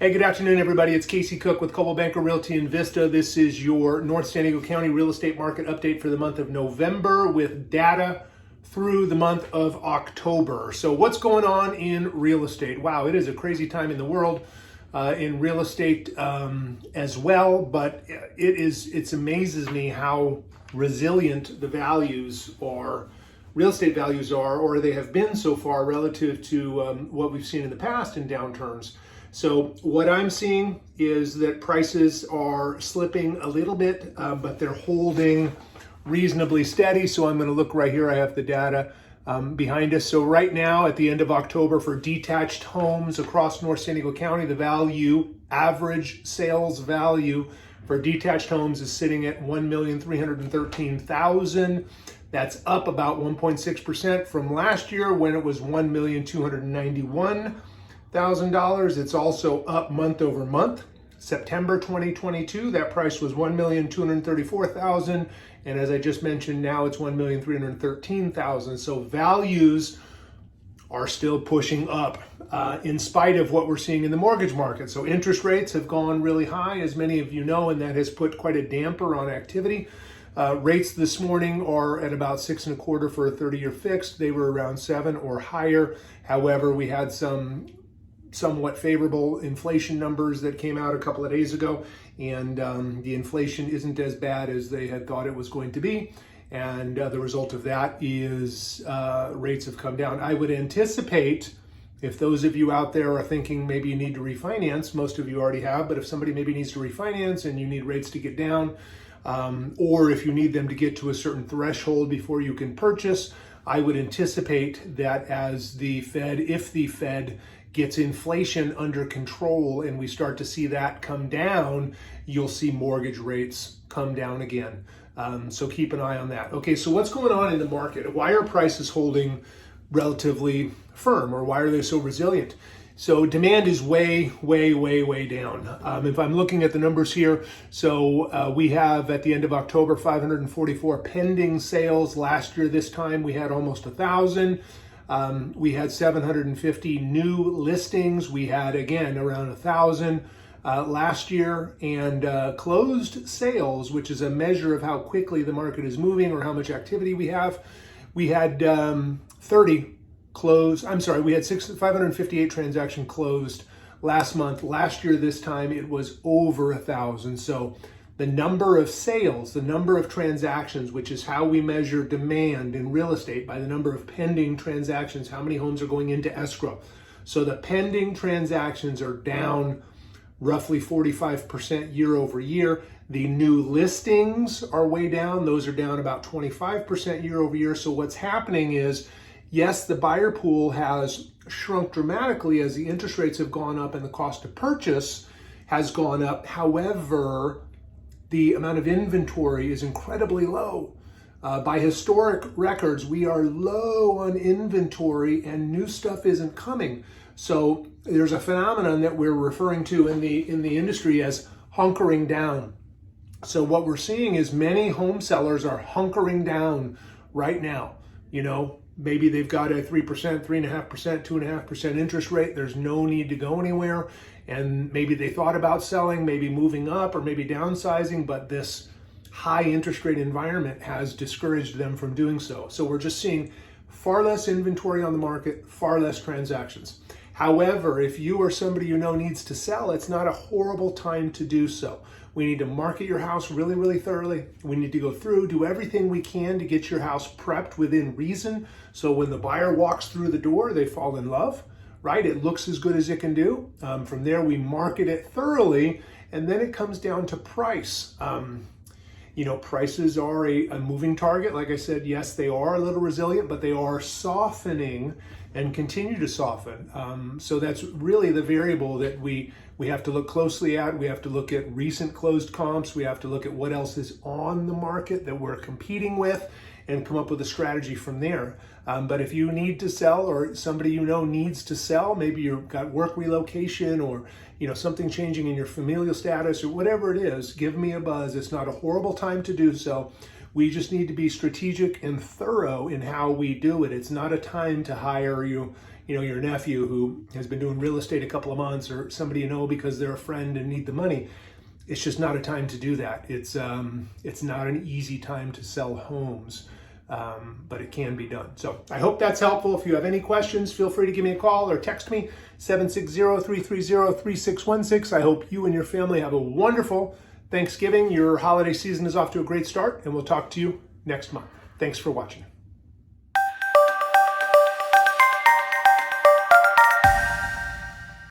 Hey, good afternoon, everybody. It's Casey Cooke with Coldwell Banker Realty in Vista. This is your North San Diego County real estate market update for the month of November with data through the month of October. So what's going on in real estate? Wow, it is a crazy time in the world in real estate as well, but it amazes me how resilient the values are, real estate values are, or they have been so far relative to what we've seen in the past in downturns. So what I'm seeing is that prices are slipping a little bit, but they're holding reasonably steady. So I'm going to look right here. I have the data behind us. So right now at the end of October for detached homes across North San Diego County, the average sales value for detached homes is sitting at $1,313,000. That's up about 1.6% from last year when it was $1,291,000. It's also up month over month. September 2022, that price was $1,234,000, and as I just mentioned, now it's $1,313,000. So values are still pushing up in spite of what we're seeing in the mortgage market. So interest rates have gone really high, as many of you know, and that has put quite a damper on activity. Rates this morning are at about 6.25 for a 30-year fixed. They were around 7 or higher. However, we had some somewhat favorable inflation numbers that came out a couple of days ago, and the inflation isn't as bad as they had thought it was going to be, and the result of that is rates have come down. I would anticipate, if those of you out there are thinking maybe you need to refinance, most of you already have, but if somebody maybe needs to refinance and you need rates to get down, or if you need them to get to a certain threshold before you can purchase, I would anticipate that as if the Fed gets inflation under control and we start to see that come down, you'll see mortgage rates come down again. So keep an eye on that. Okay, so what's going on in the market? Why are prices holding relatively firm, or why are they so resilient? So demand is way down. If I'm looking at the numbers here, so we have at the end of October 544 pending sales. Last year this time we had almost 1,000. We had 750 new listings. We had, again, around 1,000 last year. And closed sales, which is a measure of how quickly the market is moving or how much activity we have, we had 558 transactions closed last month. Last year this time it was over 1,000. So the number of sales, the number of transactions, which is how we measure demand in real estate, by the number of pending transactions, how many homes are going into escrow. So the pending transactions are down roughly 45% year over year. The new listings are way down. Those are down about 25% year over year. So what's happening is, yes, the buyer pool has shrunk dramatically as the interest rates have gone up and the cost to purchase has gone up. However, the amount of inventory is incredibly low. By historic records, we are low on inventory and new stuff isn't coming. So there's a phenomenon that we're referring to in the industry as hunkering down. So what we're seeing is many home sellers are hunkering down right now. You know, maybe they've got a 3%, 3.5%, 2.5% interest rate. There's no need to go anywhere. And maybe they thought about selling, maybe moving up, or maybe downsizing, but this high interest rate environment has discouraged them from doing so. So we're just seeing far less inventory on the market, far less transactions. However, if you or somebody you know needs to sell, it's not a horrible time to do so. We need to market your house really thoroughly. We need to go through, do everything we can to get your house prepped within reason. So when the buyer walks through the door, they fall in love, right? It looks as good as it can do. From there, we market it thoroughly, and then it comes down to price. Prices are a moving target. Like I said, yes, they are a little resilient, but they are softening and continue to soften. So that's really the variable that we have to look closely at. We have to look at recent closed comps. We have to look at what else is on the market that we're competing with and come up with a strategy from there. But if you need to sell, or somebody you know needs to sell, maybe you've got work relocation, or something changing in your familial status, or whatever it is, give me a buzz. It's not a horrible time to do so. We just need to be strategic and thorough in how we do it. It's not a time to hire your nephew who has been doing real estate a couple of months, or somebody you know because they're a friend and need the money. It's just not a time to do that. It's not an easy time to sell homes, but it can be done. So I hope that's helpful. If you have any questions, feel free to give me a call or text me, 760-330-3616. I hope you and your family have a wonderful Thanksgiving. Your holiday season is off to a great start, and we'll talk to you next month. Thanks for watching.